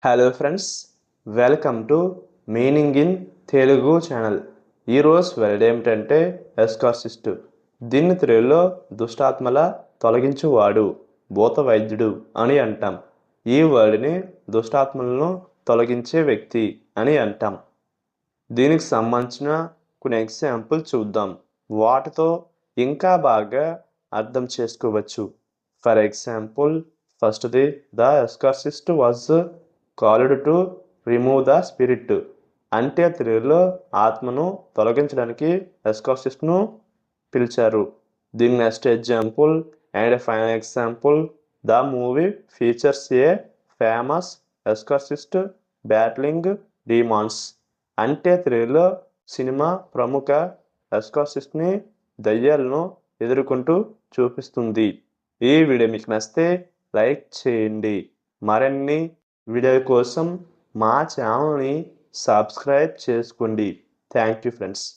Hello friends, welcome to meaning in Telugu channel. ఈరోజు word ఏమిటంటే ఎస్కార్సిస్ట్. దీన్ని తెలుగులో దుష్టాత్మల తొలగించువాడు, భూత వైద్యుడు అని అంటాం. ఈ వర్డ్ని దుష్టాత్మలను తొలగించే వ్యక్తి అని అంటాం. దీనికి సంబంధించిన కొన్ని ఎగ్జాంపుల్ చూద్దాం. వాటితో ఇంకా బాగా అర్థం చేసుకోవచ్చు. ఫర్ ఎగ్జాంపుల్, ఫస్ట్ది, the exorcist was called to remove the spirit. అంటే తెలుగులో ఆత్మను తొలగించడానికి ఎస్కార్సిస్ట్ను పిలిచారు. దీని next example and final example, the movie features a famous exorcist battling demons. అంటే తెలుగులో సినిమా ప్రముఖ ఎస్కార్సిస్ట్ని దయ్యాలను ఎదుర్కొంటూ చూపిస్తుంది. ఈ వీడియో మీకు నచ్చితే లైక్ చేయండి. మరిన్ని వీడియో కోసం మా ఛానల్ని సబ్స్క్రైబ్ చేసుకోండి. Thank you friends.